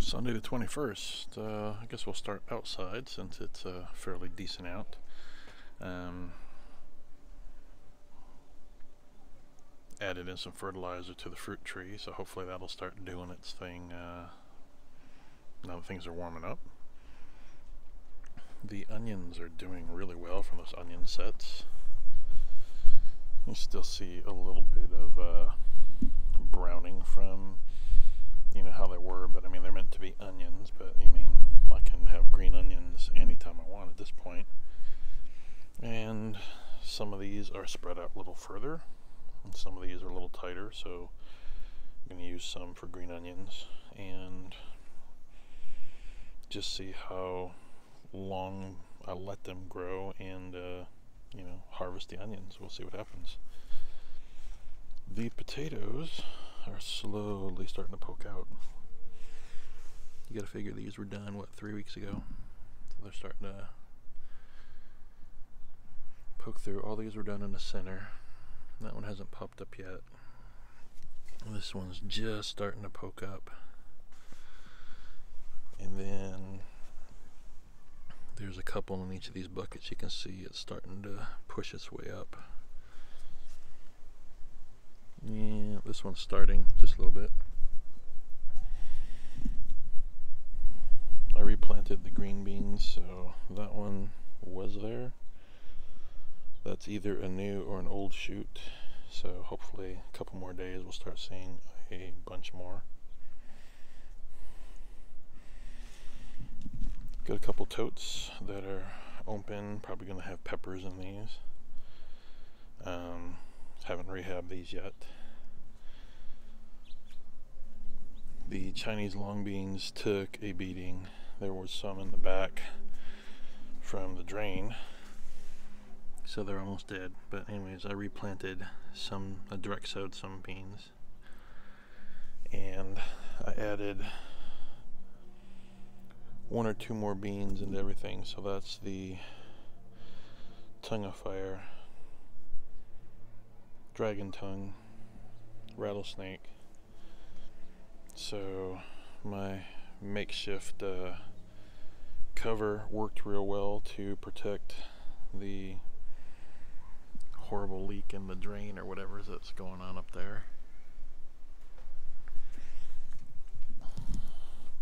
Sunday the 21st. I guess we'll start outside since it's fairly decent out. Added in some fertilizer to the fruit tree, so hopefully that'll start doing its thing now that things are warming up. The onions are doing really well from those onion sets. You still see a little bit of browning from how they were, but I mean they're meant to be onions, but I mean I can have green onions anytime I want at this point. And some of these are spread out a little further, and some of these are a little tighter, so I'm going to use some for green onions and just see how long I let them grow and harvest the onions. We'll see what happens. The potatoes are slowly starting to poke out. You gotta figure these were done, 3 weeks ago? So they're starting to poke through. All these were done in the center. That one hasn't popped up yet. This one's just starting to poke up. And then there's a couple in each of these buckets. You can see it's starting to push its way up. Yeah, this one's starting just a little bit. I replanted the green beans, so that one was there. That's either a new or an old shoot, so hopefully a couple more days we'll start seeing a bunch more. Got a couple totes that are open, probably going to have peppers in these. Haven't rehabbed these yet. The Chinese long beans took a beating. There was some in the back from the drain, so they're almost dead. But anyways, I replanted some, I direct sowed some beans, and I added 1 or 2 more beans into everything. So that's the tongue of fire, dragon tongue, rattlesnake. So my makeshift cover worked real well to protect the horrible leak in the drain or whatever that's going on up there.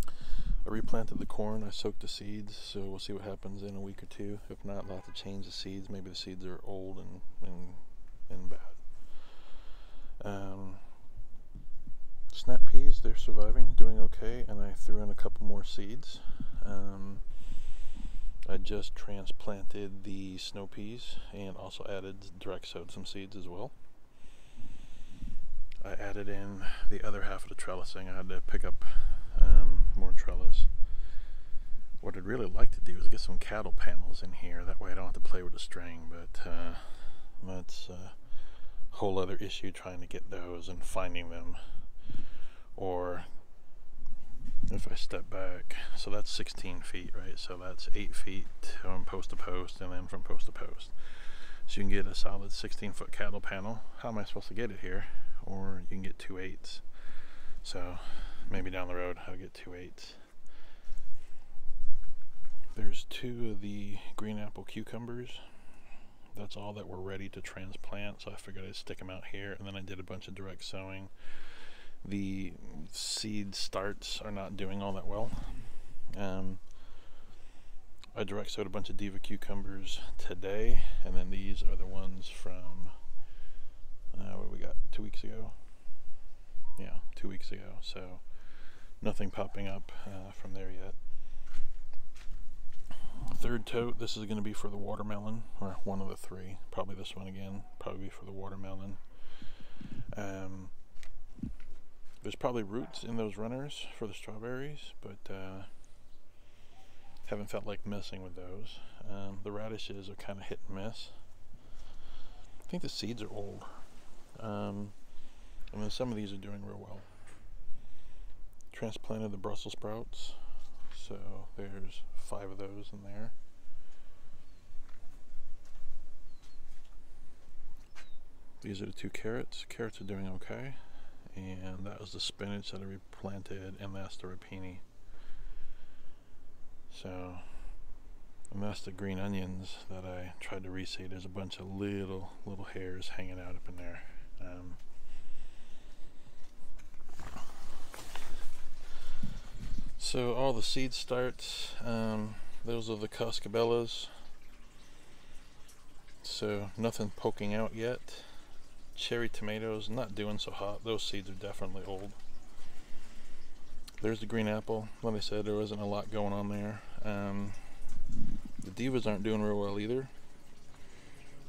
I replanted the corn. I soaked the seeds, so we'll see what happens in a week or two. If not, I'll have to change the seeds. Maybe the seeds are old and bad. Snap peas, they're surviving, doing okay, and I threw in a couple more seeds. I just transplanted the snow peas and also added direct sowed some seeds as well. I added in the other half of the trellising. I had to pick up more trellis. What I'd really like to do is get some cattle panels in here. That way I don't have to play with the string, but that's a whole other issue, trying to get those and finding them. Or if I step back, so that's 16 feet, right? So that's 8 feet from post to post, and then from post to post. So you can get a solid 16-foot cattle panel. How am I supposed to get it here? Or you can get 2 8s. So maybe down the road I'll get 2 8s. There's 2 of the green apple cucumbers. That's all that were ready to transplant, so I figured I'd stick them out here, and then I did a bunch of direct sowing. The seed starts are not doing all that well. I direct sowed a bunch of diva cucumbers today, and then these are the ones from what we got 2 weeks ago. Yeah, 2 weeks ago. So nothing popping up from there yet. Third tote, this is going to be for the watermelon, or one of the 3. Probably this one again. Probably for the watermelon. There's probably roots in those runners for the strawberries, but haven't felt like messing with those. The radishes are kind of hit and miss. I think the seeds are old. And then some of these are doing real well. Transplanted the Brussels sprouts, so there's 5 of those in there. These are the 2 carrots. Carrots are doing okay. And that was the spinach that I replanted, and that's the rapini. So, and that's the green onions that I tried to reseed. There's a bunch of little hairs hanging out up in there. So all the seed starts, those are the cascabellas. So nothing poking out yet. Cherry tomatoes, not doing so hot. Those seeds are definitely old. There's the green apple. Like I said, there wasn't a lot going on there. The divas aren't doing real well either.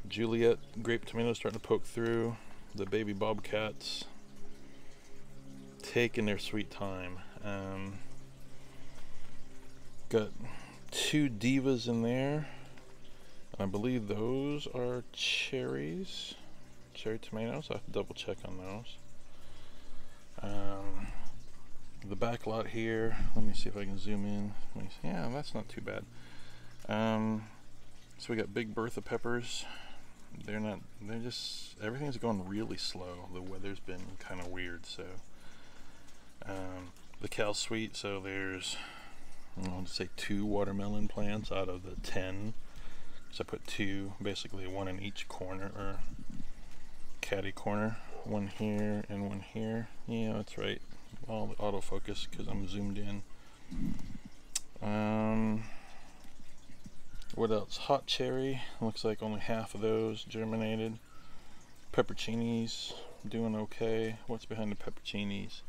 Juliet grape tomatoes starting to poke through. The baby bobcats taking their sweet time. Got 2 divas in there. I believe those are cherries. Cherry tomatoes. I have to double check on those. The back lot here, let me see if I can zoom in. Yeah, that's not too bad. So we got Big Bertha peppers. They're just, everything's going really slow. The weather's been kind of weird, so. The Cal Sweet, so there's, I'll say 2 watermelon plants out of the 10. So I put 2, basically 1 in each corner, or caddy corner. 1 here and 1 here. Yeah, that's right. All the autofocus because I'm zoomed in. What else? Hot cherry. Looks like only half of those germinated. Pepperoncinis doing okay. What's behind the pepperoncinis?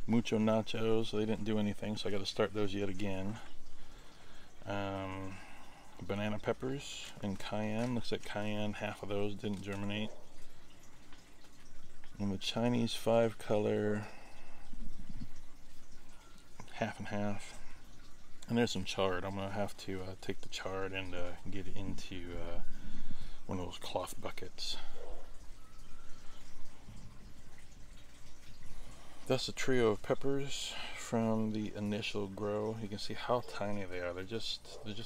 Mucho nachos. They didn't do anything, so I got to start those yet again. Banana peppers and cayenne. Looks like cayenne, half of those didn't germinate. And the Chinese 5-color, half and half. And there's some chard. I'm going to have to take the chard and get it into one of those cloth buckets. That's a trio of peppers from the initial grow. You can see how tiny they are. They're just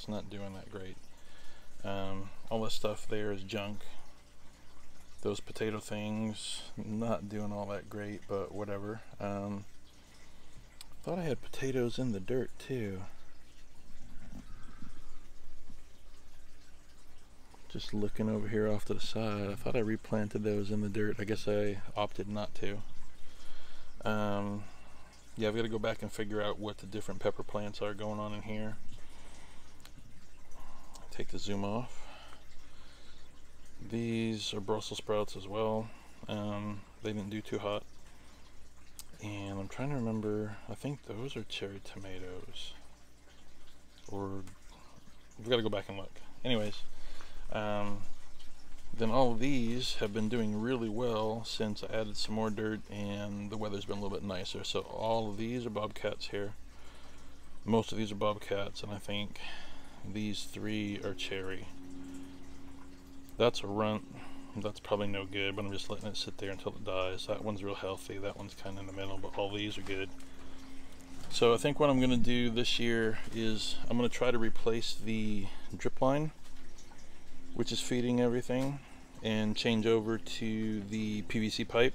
not doing that great. All this stuff there is junk. Those potato things, not doing all that great, but whatever. Thought I had potatoes in the dirt too. Just looking over here off to the side, I thought I replanted those in the dirt. I guess I opted not to. Yeah, I've got to go back and figure out what the different pepper plants are going on in here. Take the zoom off. These are Brussels sprouts as well. They didn't do too hot. And I'm trying to remember, I think those are cherry tomatoes. Or, we've got to go back and look. Anyways, then all of these have been doing really well since I added some more dirt and the weather's been a little bit nicer. So all of these are bobcats here. Most of these are bobcats, and I think these 3 are cherry. That's a runt. That's probably no good, but I'm just letting it sit there until it dies. That one's real healthy. That one's kind of in the middle, but all these are good. So I think what I'm going to do this year is I'm going to try to replace the drip line, which is feeding everything, and change over to the PVC pipe.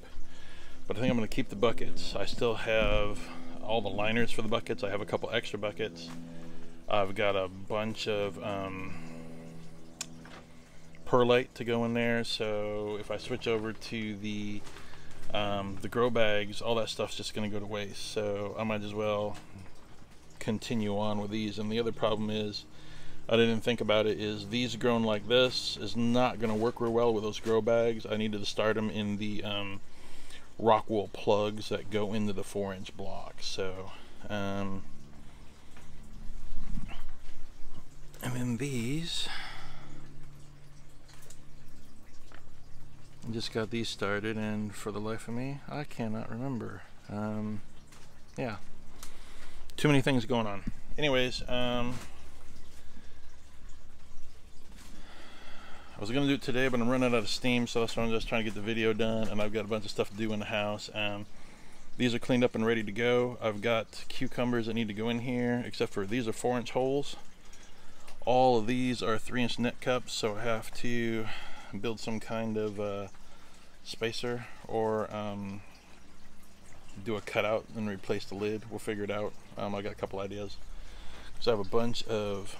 But I think I'm going to keep the buckets. I still have all the liners for the buckets. I have a couple extra buckets. I've got a bunch of perlite to go in there, so if I switch over to the grow bags, all that stuff's just going to go to waste. So I might as well continue on with these. And the other problem is, I didn't think about it, is these grown like this is not going to work real well with those grow bags. I needed to start them in the rock wool plugs that go into the 4-inch blocks. So and then these, I just got these started, and for the life of me I cannot remember. Yeah, too many things going on. Anyways, I was going to do it today, but I'm running out of steam, so that's why I'm just trying to get the video done, and I've got a bunch of stuff to do in the house. These are cleaned up and ready to go. I've got cucumbers that need to go in here, except for these are 4-inch holes. All of these are 3-inch net cups, so I have to build some kind of spacer, or do a cutout and replace the lid. We'll figure it out. I got a couple ideas. So I have a bunch of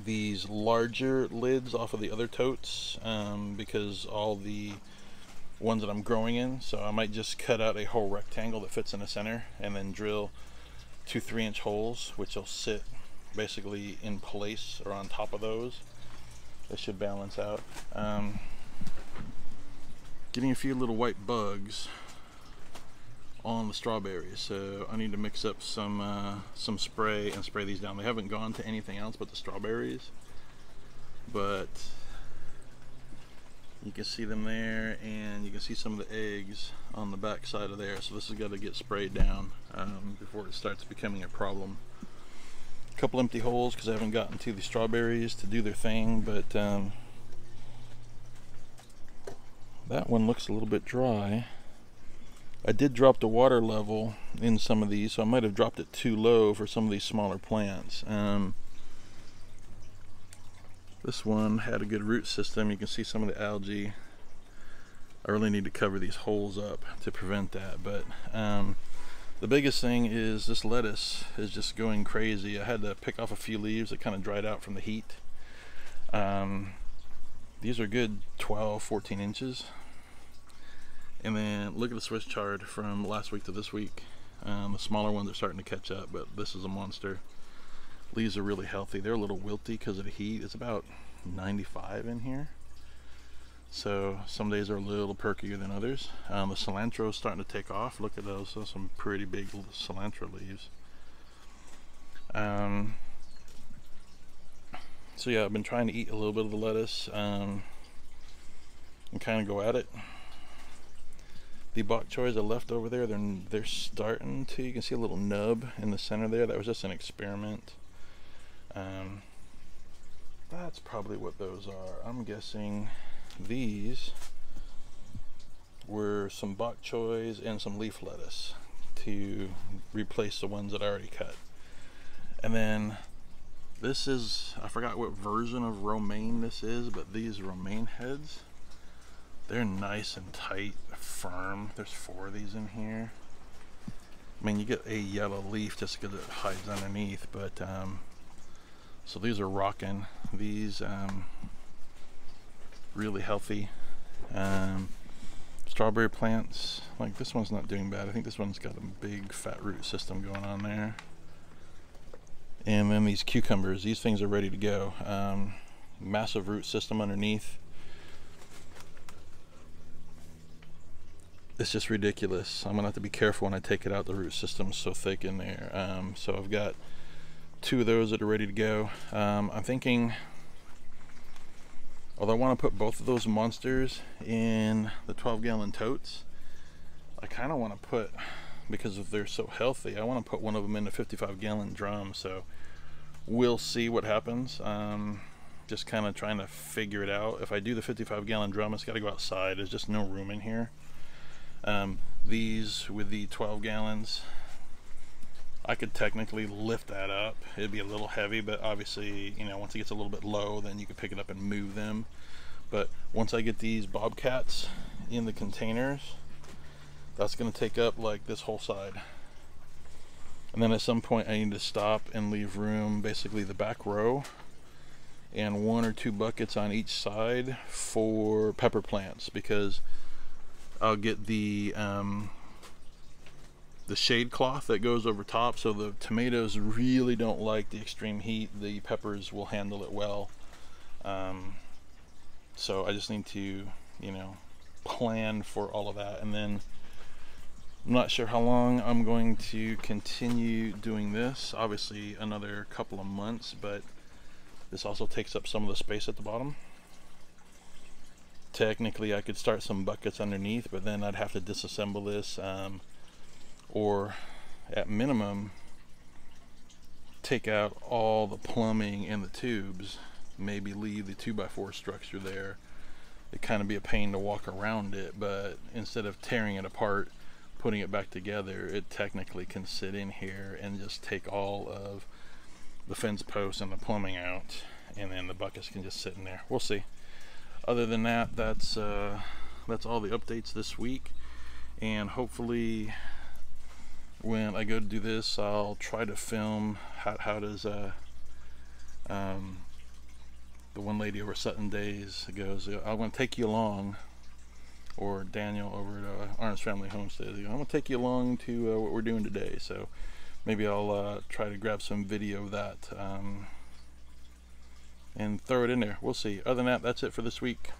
these larger lids off of the other totes because all the ones that I'm growing in, so I might just cut out a whole rectangle that fits in the center and then drill 2 3-inch holes, which will sit basically in place or on top of those. They should balance out. Getting a few little white bugs on the strawberries, so I need to mix up some spray and spray these down. They haven't gone to anything else but the strawberries, but you can see them there, and you can see some of the eggs on the back side of there, so this has got to get sprayed down before it starts becoming a problem. A couple empty holes because I haven't gotten to the strawberries to do their thing, but that one looks a little bit dry. I did drop the water level in some of these, so I might have dropped it too low for some of these smaller plants. This one had a good root system. You can see some of the algae. I really need to cover these holes up to prevent that, but the biggest thing is this lettuce is just going crazy. I had to pick off a few leaves that kind of dried out from the heat. These are good 12-14 inches. And then look at the Swiss chard from last week to this week. The smaller ones are starting to catch up, but this is a monster. Leaves are really healthy. They're a little wilty because of the heat. It's about 95 in here, so some days are a little perkier than others. The cilantro is starting to take off. Look at those. Those are some pretty big cilantro leaves. So yeah, I've been trying to eat a little bit of the lettuce and kind of go at it. The bok choys I left over there, they're starting to, you can see a little nub in the center there. That was just an experiment. That's probably what those are. I'm guessing these were some bok choys and some leaf lettuce to replace the ones that I already cut. And then this is, I forgot what version of romaine this is, but these romaine heads, they're nice and tight, firm. There's 4 of these in here. I mean, you get a yellow leaf just because it hides underneath, but so these are rocking. These really healthy. Strawberry plants, like this one's not doing bad. I think this one's got a big fat root system going on there. And then these cucumbers, these things are ready to go. Massive root system underneath. It's just ridiculous. I'm gonna have to be careful when I take it out. The root system's so thick in there. So I've got 2 of those that are ready to go. I'm thinking, although I want to put both of those monsters in the 12-gallon totes, I kind of want to put, because if they're so healthy, I want to put one of them in a 55-gallon drum. So we'll see what happens. Just kind of trying to figure it out. If I do the 55-gallon drum, it's got to go outside. There's just no room in here. These with the 12 gallons, I could technically lift that up. It'd be a little heavy, but obviously, you know, once it gets a little bit low, then you can pick it up and move them. But once I get these bobcats in the containers, that's going to take up like this whole side. And then at some point I need to stop and leave room, basically the back row, and 1 or 2 buckets on each side for pepper plants, because I'll get the shade cloth that goes over top, so the tomatoes really don't like the extreme heat. The peppers will handle it well. So I just need to, you know, plan for all of that. And then I'm not sure how long I'm going to continue doing this. Obviously another couple of months, but this also takes up some of the space at the bottom. Technically I could start some buckets underneath, but then I'd have to disassemble this, or at minimum take out all the plumbing and the tubes, maybe leave the 2x4 structure there. It'd kind of be a pain to walk around it, but instead of tearing it apart, putting it back together, it technically can sit in here and just take all of the fence posts and the plumbing out, and then the buckets can just sit in there. We'll see. Other than that, that's all the updates this week, and hopefully when I go to do this, I'll try to film how does the one lady over Sutton Days goes, I want to take you along, or Daniel over at Arms Family Homestead, I want to take you along to what we're doing today. So maybe I'll try to grab some video of that and throw it in there. We'll see. Other than that, that's it for this week.